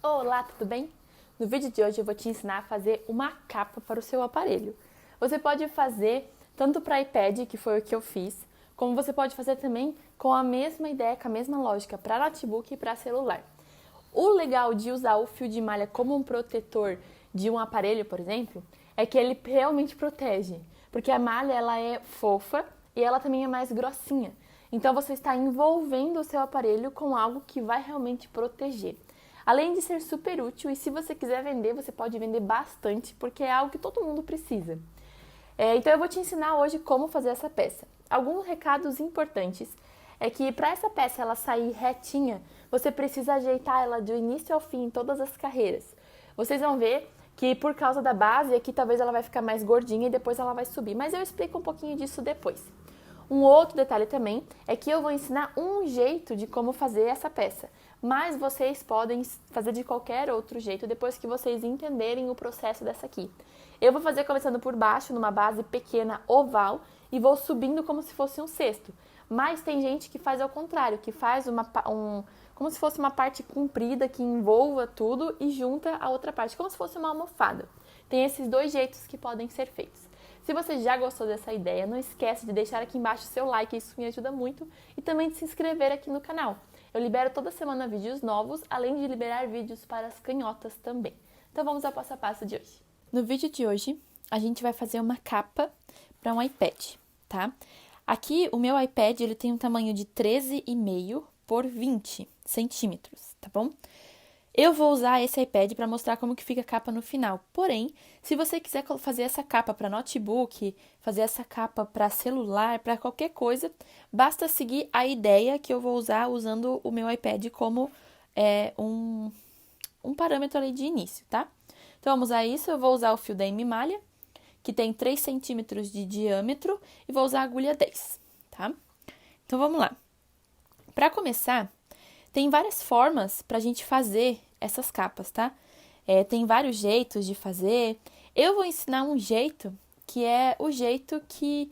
Olá, tudo bem? No vídeo de hoje eu vou te ensinar a fazer uma capa para o seu aparelho. Você pode fazer tanto para iPad, que foi o que eu fiz, como você pode fazer também com a mesma ideia, com a mesma lógica, para notebook e para celular. O legal de usar o fio de malha como um protetor de um aparelho, por exemplo, é que ele realmente protege, porque a malha ela é fofa e ela também é mais grossinha. Então você está envolvendo o seu aparelho com algo que vai realmente proteger. Além de ser super útil, e se você quiser vender, você pode vender bastante, porque é algo que todo mundo precisa. Então eu vou te ensinar hoje como fazer essa peça. Alguns recados importantes é que para essa peça ela sair retinha, você precisa ajeitar ela do início ao fim em todas as carreiras. Vocês vão ver que por causa da base aqui talvez ela vai ficar mais gordinha e depois ela vai subir, mas eu explico um pouquinho disso depois. Um outro detalhe também é que eu vou ensinar um jeito de como fazer essa peça, mas vocês podem fazer de qualquer outro jeito depois que vocês entenderem o processo dessa aqui. Eu vou fazer começando por baixo, numa base pequena oval, e vou subindo como se fosse um cesto. Mas tem gente que faz ao contrário, que faz como se fosse uma parte comprida que envolva tudo e junta a outra parte, como se fosse uma almofada. Tem esses dois jeitos que podem ser feitos. Se você já gostou dessa ideia, não esquece de deixar aqui embaixo seu like, isso me ajuda muito, e também de se inscrever aqui no canal. Eu libero toda semana vídeos novos, além de liberar vídeos para as canhotas também. Então vamos ao passo a passo de hoje. No vídeo de hoje, a gente vai fazer uma capa para um iPad, tá? Aqui, o meu iPad, ele tem um tamanho de 13,5 por 20 centímetros, tá bom? Eu vou usar esse iPad para mostrar como que fica a capa no final. Porém, se você quiser fazer essa capa para notebook, fazer essa capa para celular, para qualquer coisa, basta seguir a ideia que eu vou usar usando o meu iPad como um parâmetro ali de início, tá? Então, vamos usar isso. Eu vou usar o fio da M-malha, que tem 3 centímetros de diâmetro, e vou usar a agulha 10, tá? Então, vamos lá. Para começar, tem várias formas para a gente fazer essas capas, tá? Tem vários jeitos de fazer. Eu vou ensinar um jeito que é o jeito que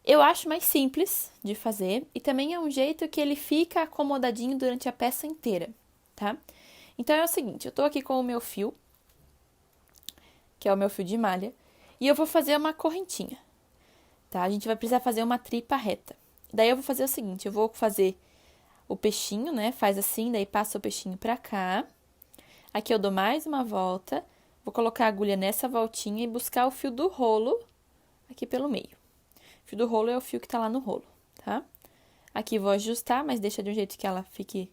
eu acho mais simples de fazer e também é um jeito que ele fica acomodadinho durante a peça inteira, tá? Então é o seguinte, eu tô aqui com o meu fio, que é o meu fio de malha, e eu vou fazer uma correntinha, tá? A gente vai precisar fazer uma tripa reta. Daí eu vou fazer o seguinte, eu vou fazer o peixinho, né? Faz assim, daí passa o peixinho pra cá. Aqui eu dou mais uma volta, vou colocar a agulha nessa voltinha e buscar o fio do rolo aqui pelo meio. O fio do rolo é o fio que tá lá no rolo, tá? Aqui vou ajustar, mas deixa de um jeito que ela fique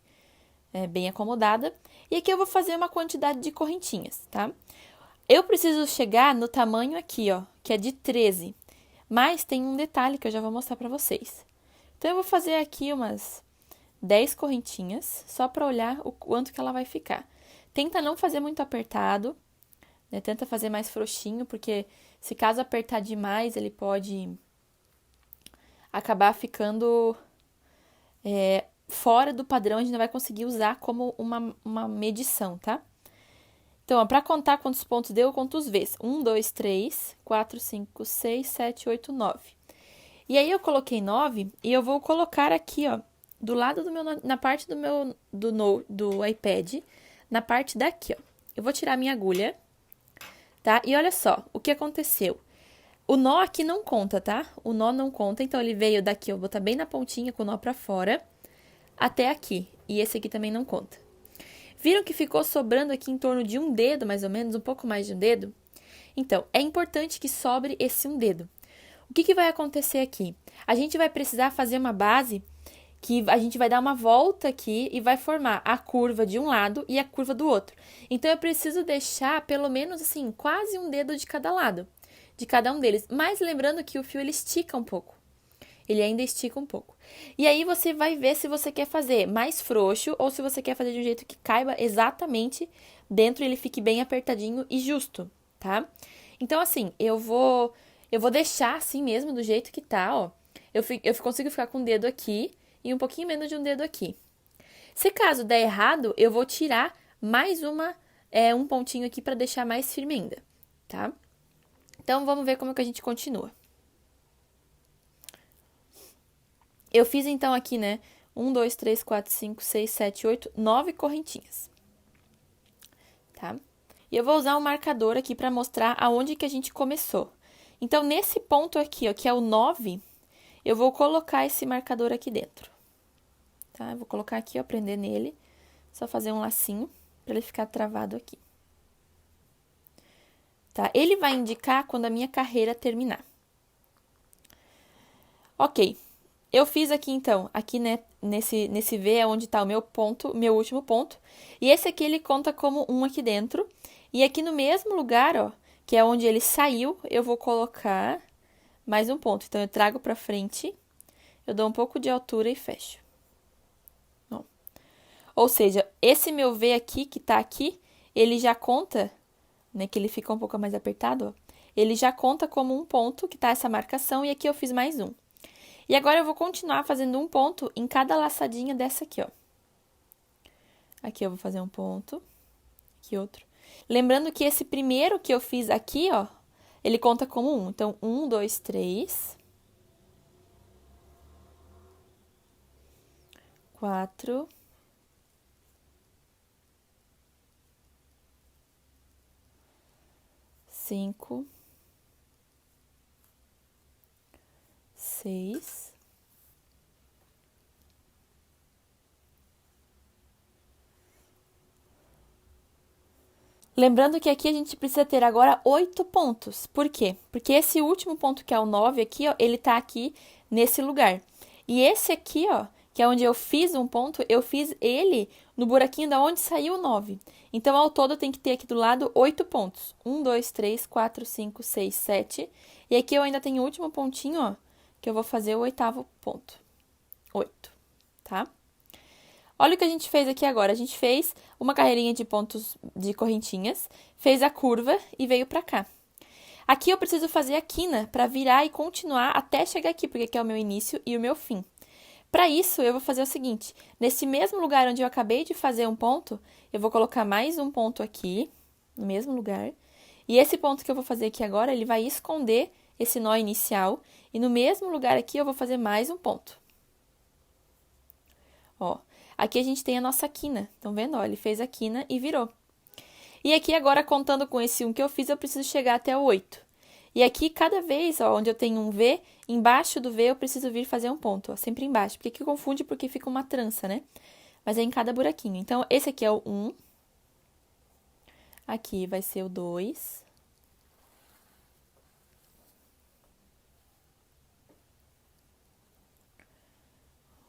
bem acomodada. E aqui eu vou fazer uma quantidade de correntinhas, tá? Eu preciso chegar no tamanho aqui, ó, que é de 13. Mas tem um detalhe que eu já vou mostrar pra vocês. Então, eu vou fazer aqui umas 10 correntinhas, só para olhar o quanto que ela vai ficar. Tenta não fazer muito apertado, né? Tenta fazer mais frouxinho, porque se caso apertar demais, ele pode acabar ficando fora do padrão, a gente não vai conseguir usar como uma medição, tá? Então, para contar quantos pontos deu, eu conto os V's. 1, 2, 3, 4, 5, 6, 7, 8, 9. E aí, eu coloquei 9 e eu vou colocar aqui, ó, do lado do meu, na parte do iPad, na parte daqui, ó. Eu vou tirar minha agulha, tá? E olha só, o que aconteceu. O nó aqui não conta, tá? O nó não conta, então ele veio daqui, eu vou botar bem na pontinha com o nó pra fora, até aqui. E esse aqui também não conta. Viram que ficou sobrando aqui em torno de um dedo, mais ou menos, um pouco mais de um dedo? Então, é importante que sobre esse um dedo. O que vai acontecer aqui? A gente vai precisar fazer uma base que a gente vai dar uma volta aqui e vai formar a curva de um lado e a curva do outro. Então, eu preciso deixar pelo menos assim, quase um dedo de cada lado, de cada um deles. Mas lembrando que o fio ele estica um pouco. Ele ainda estica um pouco. E aí você vai ver se você quer fazer mais frouxo ou se você quer fazer de um jeito que caiba exatamente dentro e ele fique bem apertadinho e justo, tá? Então, assim, eu vou deixar assim mesmo, do jeito que tá, ó. Eu consigo ficar com o dedo aqui e um pouquinho menos de um dedo aqui. Se caso der errado, eu vou tirar mais um pontinho aqui para deixar mais firme ainda, tá? Então, vamos ver como que a gente continua. Eu fiz então aqui, né? 1, 2, 3, 4, 5, 6, 7, 8, 9 correntinhas. tá? E eu vou usar um marcador aqui para mostrar aonde que a gente começou. Então, nesse ponto aqui, ó, que é o 9, eu vou colocar esse marcador aqui dentro, tá? Eu vou colocar aqui, ó, prender nele, só fazer um lacinho para ele ficar travado aqui. Tá? Ele vai indicar quando a minha carreira terminar. Ok, eu fiz aqui então, aqui né, nesse V é onde está o meu ponto, meu último ponto. E esse aqui ele conta como um aqui dentro. E aqui no mesmo lugar, ó, que é onde ele saiu, eu vou colocar mais um ponto. Então, eu trago para frente, eu dou um pouco de altura e fecho. Ó. Ou seja, esse meu V aqui, que tá aqui, ele já conta, né, que ele fica um pouco mais apertado, ó, ele já conta como um ponto, que tá essa marcação, e aqui eu fiz mais um. E agora eu vou continuar fazendo um ponto em cada laçadinha dessa aqui, ó. Aqui eu vou fazer um ponto, aqui outro. Lembrando que esse primeiro que eu fiz aqui, ó, ele conta como um. Então, 1, 2, 3, 4, 5, 6, 'Lembrando que aqui a gente precisa ter agora 8 pontos. Por quê? Porque esse último ponto, que é o 9 aqui, ó, ele tá aqui nesse lugar. E esse aqui, ó, que é onde eu fiz um ponto, eu fiz ele no buraquinho da onde saiu o 9. Então, ao todo, tem que ter aqui do lado 8 pontos. 1, 2, 3, 4, 5, 6, 7. E aqui eu ainda tenho o último pontinho, ó, que eu vou fazer o 8º ponto. 8, tá? Olha o que a gente fez aqui agora. A gente fez uma carreirinha de pontos de correntinhas, fez a curva e veio pra cá. Aqui eu preciso fazer a quina para virar e continuar até chegar aqui, porque aqui é o meu início e o meu fim. Para isso, eu vou fazer o seguinte, nesse mesmo lugar onde eu acabei de fazer um ponto, eu vou colocar mais um ponto aqui, no mesmo lugar. E esse ponto que eu vou fazer aqui agora, ele vai esconder esse nó inicial. E no mesmo lugar aqui, eu vou fazer mais um ponto. Ó. Aqui a gente tem a nossa quina, estão vendo? Ó, ele fez a quina e virou. E aqui agora, contando com esse 1 que eu fiz, eu preciso chegar até o 8. E aqui, cada vez, ó, onde eu tenho um V, embaixo do V eu preciso vir fazer um ponto, ó, sempre embaixo. Porque aqui confunde porque fica uma trança, né? Mas é em cada buraquinho. Então, esse aqui é o 1. Aqui vai ser o 2.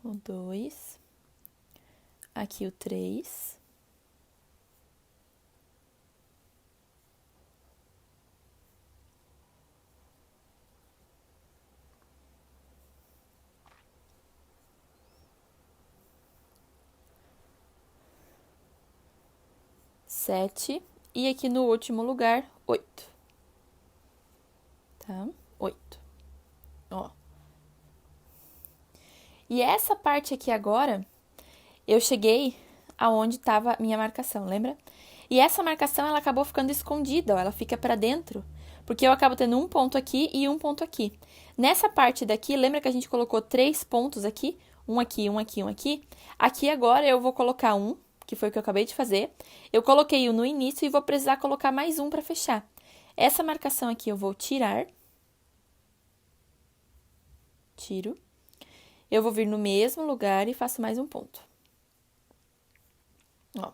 O 2. Aqui o 3. Sete. E aqui no último lugar, 8. Tá? 8. Ó. E essa parte aqui agora, eu cheguei aonde estava minha marcação, lembra? E essa marcação, ela acabou ficando escondida, ó, ela fica para dentro, porque eu acabo tendo um ponto aqui e um ponto aqui. Nessa parte daqui, lembra que a gente colocou 3 pontos aqui? Um aqui, um aqui, um aqui. Aqui agora eu vou colocar um, que foi o que eu acabei de fazer. Eu coloquei um no início e vou precisar colocar mais um para fechar. Essa marcação aqui eu vou tirar. Tiro. Eu vou vir no mesmo lugar e faço mais um ponto. Ó.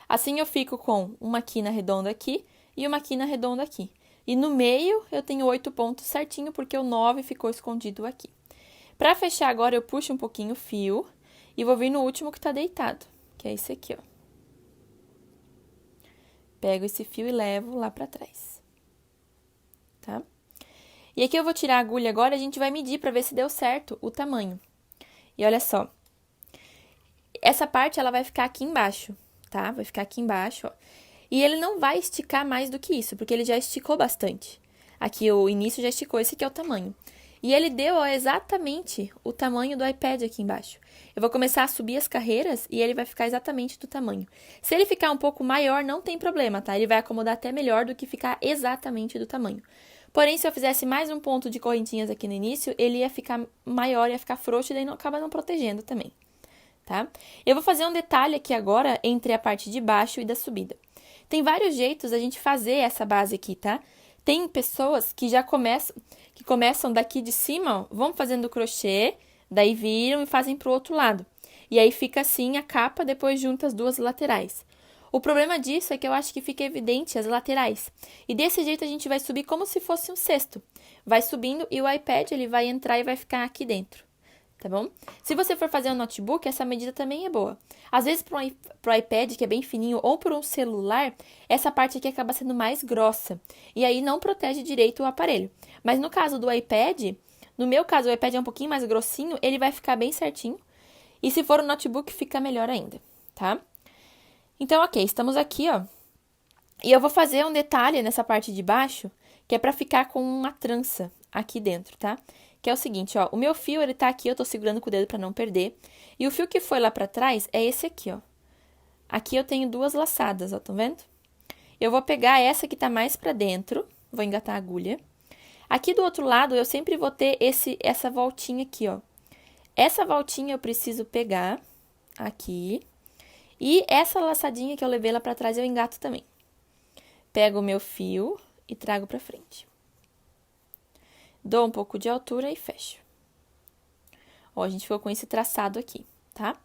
Assim eu fico com uma quina redonda aqui e uma quina redonda aqui. E no meio eu tenho 8 pontos certinho, porque o 9 ficou escondido aqui. Para fechar agora, eu puxo um pouquinho o fio e vou vir no último que tá deitado, que é esse aqui, ó. Pego esse fio e levo lá pra trás, tá? E aqui eu vou tirar a agulha agora e a gente vai medir pra ver se deu certo o tamanho. E olha só, essa parte ela vai ficar aqui embaixo, tá? Vai ficar aqui embaixo, ó. E ele não vai esticar mais do que isso, porque ele já esticou bastante. Aqui o início já esticou, esse aqui é o tamanho. E ele deu, ó, exatamente o tamanho do iPad aqui embaixo. Eu vou começar a subir as carreiras e ele vai ficar exatamente do tamanho. Se ele ficar um pouco maior, não tem problema, tá? Ele vai acomodar até melhor do que ficar exatamente do tamanho. Porém, se eu fizesse mais um ponto de correntinhas aqui no início, ele ia ficar maior, ia ficar frouxo e daí não, acaba não protegendo também, tá? Eu vou fazer um detalhe aqui agora entre a parte de baixo e da subida. Tem vários jeitos a gente fazer essa base aqui, tá? Tem pessoas que já começam daqui de cima, ó, vão fazendo crochê, daí viram e fazem pro outro lado. E aí fica assim a capa, depois junta as duas laterais. O problema disso é que eu acho que fica evidente as laterais. E desse jeito a gente vai subir como se fosse um cesto. Vai subindo e o iPad ele vai entrar e vai ficar aqui dentro. Tá bom? Se você for fazer um notebook, essa medida também é boa. Às vezes, pro iPad, que é bem fininho, ou por um celular, essa parte aqui acaba sendo mais grossa. E aí não protege direito o aparelho. Mas no caso do iPad, no meu caso, o iPad é um pouquinho mais grossinho, ele vai ficar bem certinho. E se for um notebook, fica melhor ainda, tá? Então, ok, estamos aqui, ó. E eu vou fazer um detalhe nessa parte de baixo, que é pra ficar com uma trança aqui dentro, tá? Que é o seguinte, ó, o meu fio, ele tá aqui, eu tô segurando com o dedo pra não perder. E o fio que foi lá pra trás é esse aqui, ó. Aqui eu tenho duas laçadas, ó, tá vendo? Eu vou pegar essa que tá mais pra dentro, vou engatar a agulha. Aqui do outro lado, eu sempre vou ter essa voltinha aqui, ó. Essa voltinha eu preciso pegar aqui. E essa laçadinha que eu levei lá pra trás, eu engato também. Pego o meu fio e trago pra frente. Dou um pouco de altura e fecho. Ó, a gente ficou com esse traçado aqui, tá?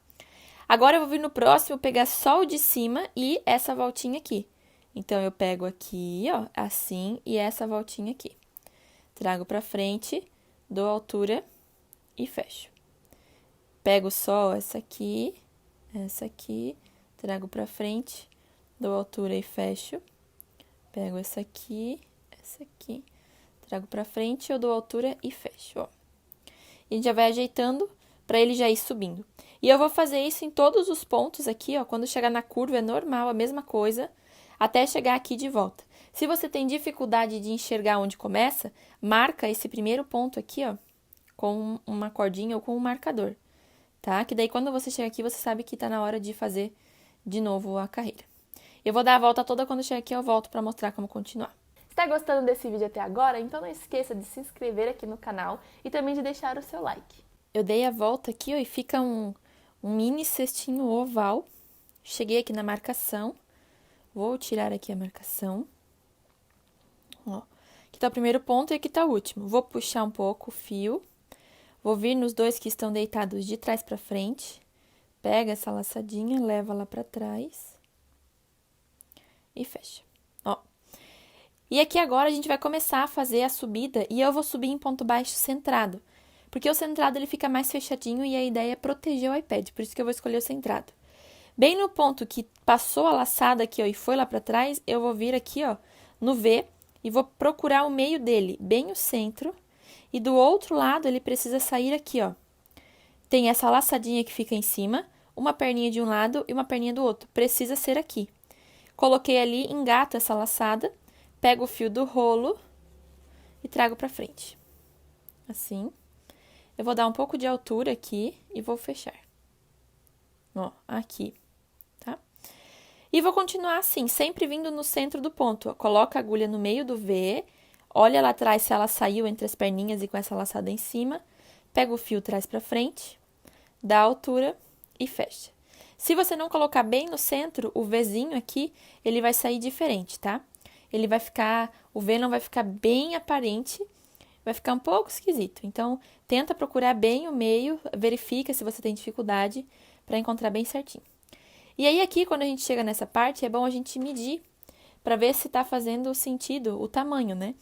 Agora, eu vou vir no próximo, pegar só o de cima e essa voltinha aqui. Então, eu pego aqui, ó, assim, e essa voltinha aqui. Trago pra frente, dou altura e fecho. Pego só essa aqui, trago pra frente, dou altura e fecho. Pego essa aqui, trago pra frente, eu dou altura e fecho, ó. E a gente já vai ajeitando pra ele já ir subindo. E eu vou fazer isso em todos os pontos aqui, ó. Quando chegar na curva é normal, a mesma coisa, até chegar aqui de volta. Se você tem dificuldade de enxergar onde começa, marca esse primeiro ponto aqui, ó, com uma cordinha ou com um marcador, tá? Que daí quando você chega aqui, você sabe que tá na hora de fazer de novo a carreira. Eu vou dar a volta toda, quando chegar aqui eu volto pra mostrar como continuar. Está gostando desse vídeo até agora? Então não esqueça de se inscrever aqui no canal e também de deixar o seu like. Eu dei a volta aqui, ó, e fica um mini cestinho oval. Cheguei aqui na marcação. Vou tirar aqui a marcação. Ó, aqui tá o primeiro ponto e aqui tá o último. Vou puxar um pouco o fio. Vou vir nos dois que estão deitados de trás pra frente. Pega essa laçadinha, leva lá pra trás. E fecha. Ó. E aqui agora a gente vai começar a fazer a subida e eu vou subir em ponto baixo centrado. Porque o centrado ele fica mais fechadinho e a ideia é proteger o iPad, por isso que eu vou escolher o centrado. Bem no ponto que passou a laçada aqui, ó, e foi lá pra trás, eu vou vir aqui, ó, no V e vou procurar o meio dele, bem o centro. E do outro lado ele precisa sair aqui, ó. Tem essa laçadinha que fica em cima, uma perninha de um lado e uma perninha do outro. Precisa ser aqui. Coloquei ali, engato essa laçada. Pego o fio do rolo e trago pra frente. Assim. Eu vou dar um pouco de altura aqui e vou fechar. Ó, aqui, tá? E vou continuar assim, sempre vindo no centro do ponto. Ó. Coloca a agulha no meio do V, olha lá atrás se ela saiu entre as perninhas e com essa laçada em cima. Pega o fio, traz pra frente, dá altura e fecha. Se você não colocar bem no centro, o Vzinho aqui, ele vai sair diferente, tá? Ele vai ficar, o V não vai ficar bem aparente, vai ficar um pouco esquisito. Então, tenta procurar bem o meio, verifica se você tem dificuldade para encontrar bem certinho. E aí aqui, quando a gente chega nessa parte, é bom a gente medir para ver se tá fazendo sentido o tamanho, né?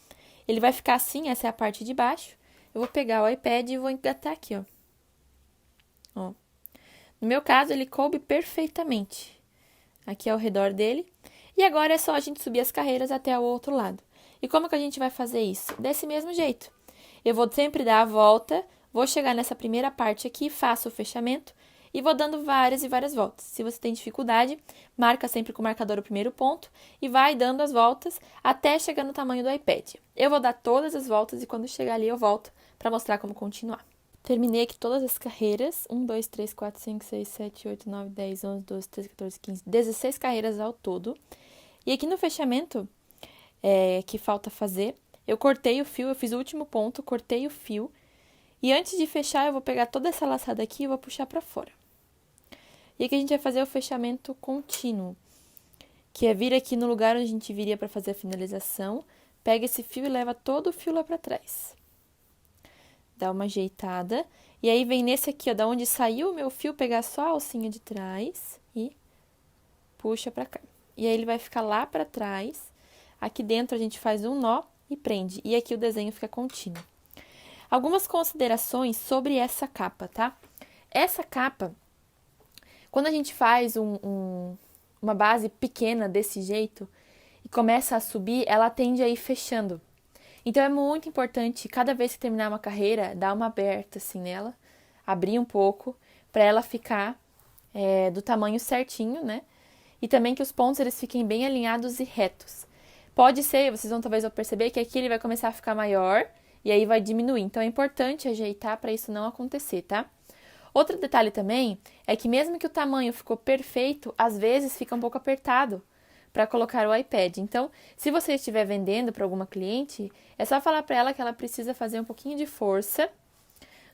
Ele vai ficar assim, essa é a parte de baixo. Eu vou pegar o iPad e vou engatar aqui, ó. Ó. No meu caso, ele coube perfeitamente aqui ao redor dele. E agora é só a gente subir as carreiras até o outro lado. E como que a gente vai fazer isso? Desse mesmo jeito. Eu vou sempre dar a volta, vou chegar nessa primeira parte aqui, faço o fechamento e vou dando várias e várias voltas. Se você tem dificuldade, marca sempre com o marcador o primeiro ponto e vai dando as voltas até chegar no tamanho do iPad. Eu vou dar todas as voltas e quando chegar ali eu volto para mostrar como continuar. Terminei aqui todas as carreiras, 1, 2, 3, 4, 5, 6, 7, 8, 9, 10, 11, 12, 13, 14, 15, 16 carreiras ao todo. E aqui no fechamento, que falta fazer, eu cortei o fio, eu fiz o último ponto, cortei o fio. E antes de fechar, eu vou pegar toda essa laçada aqui e vou puxar pra fora. E aqui a gente vai fazer o fechamento contínuo, que é vir aqui no lugar onde a gente viria para fazer a finalização, pega esse fio e leva todo o fio lá para trás. Dá uma ajeitada, e aí vem nesse aqui, ó, da onde saiu o meu fio, pegar só a alcinha de trás e puxa para cá. E aí ele vai ficar lá para trás, aqui dentro a gente faz um nó e prende, e aqui o desenho fica contínuo. Algumas considerações sobre essa capa, tá? Essa capa, quando a gente faz uma base pequena desse jeito e começa a subir, ela tende a ir fechando. Então, é muito importante, cada vez que terminar uma carreira, dar uma aberta assim nela, abrir um pouco, para ela ficar do tamanho certinho, né? E também que os pontos eles fiquem bem alinhados e retos. Pode ser, vocês vão talvez perceber que aqui ele vai começar a ficar maior e aí vai diminuir. Então, é importante ajeitar para isso não acontecer, tá? Outro detalhe também é que mesmo que o tamanho ficou perfeito, às vezes fica um pouco apertado para colocar o iPad. Então, se você estiver vendendo para alguma cliente, é só falar para ela que ela precisa fazer um pouquinho de força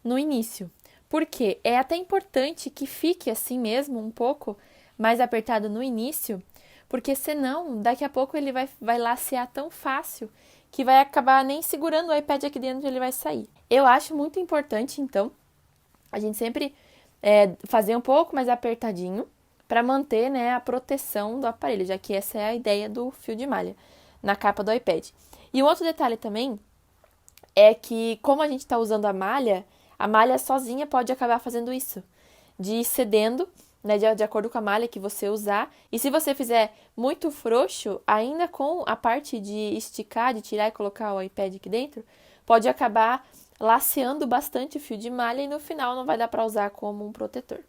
no início. Porque é até importante que fique assim mesmo, um pouco mais apertado no início, porque senão, daqui a pouco ele vai lacear tão fácil que vai acabar nem segurando o iPad aqui dentro e ele vai sair. Eu acho muito importante, então, a gente sempre fazer um pouco mais apertadinho para manter, né, a proteção do aparelho, já que essa é a ideia do fio de malha na capa do iPad. E um outro detalhe também é que, como a gente está usando a malha sozinha pode acabar fazendo isso, de ir cedendo, né, de acordo com a malha que você usar. E se você fizer muito frouxo, ainda com a parte de esticar, de tirar e colocar o iPad aqui dentro, pode acabar laceando bastante o fio de malha e no final não vai dar para usar como um protetor,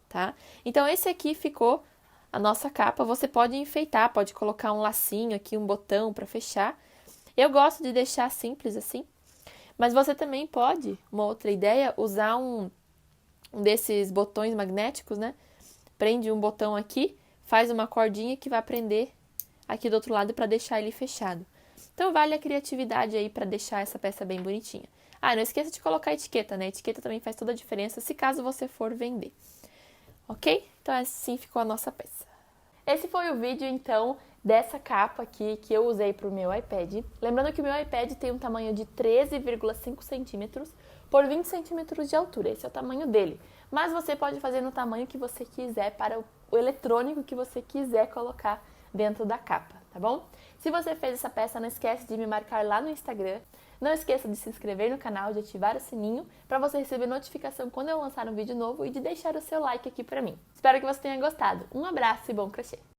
tá? Então, esse aqui ficou a nossa capa. Você pode enfeitar, pode colocar um lacinho aqui, um botão para fechar. Eu gosto de deixar simples assim, mas você também pode, uma outra ideia, usar um desses botões magnéticos, né? Prende um botão aqui, faz uma cordinha que vai prender aqui do outro lado para deixar ele fechado. Então, vale a criatividade aí para deixar essa peça bem bonitinha. Ah, não esqueça de colocar a etiqueta, né? A etiqueta também faz toda a diferença se caso você for vender. Ok? Então, assim ficou a nossa peça. Esse foi o vídeo, então, dessa capa aqui que eu usei para o meu iPad. Lembrando que o meu iPad tem um tamanho de 13,5 centímetros por 20 centímetros de altura. Esse é o tamanho dele. Mas você pode fazer no tamanho que você quiser para o eletrônico que você quiser colocar dentro da capa, tá bom? Se você fez essa peça, não esquece de me marcar lá no Instagram. Não esqueça de se inscrever no canal, de ativar o sininho para você receber notificação quando eu lançar um vídeo novo e de deixar o seu like aqui para mim. Espero que você tenha gostado. Um abraço e bom crochê!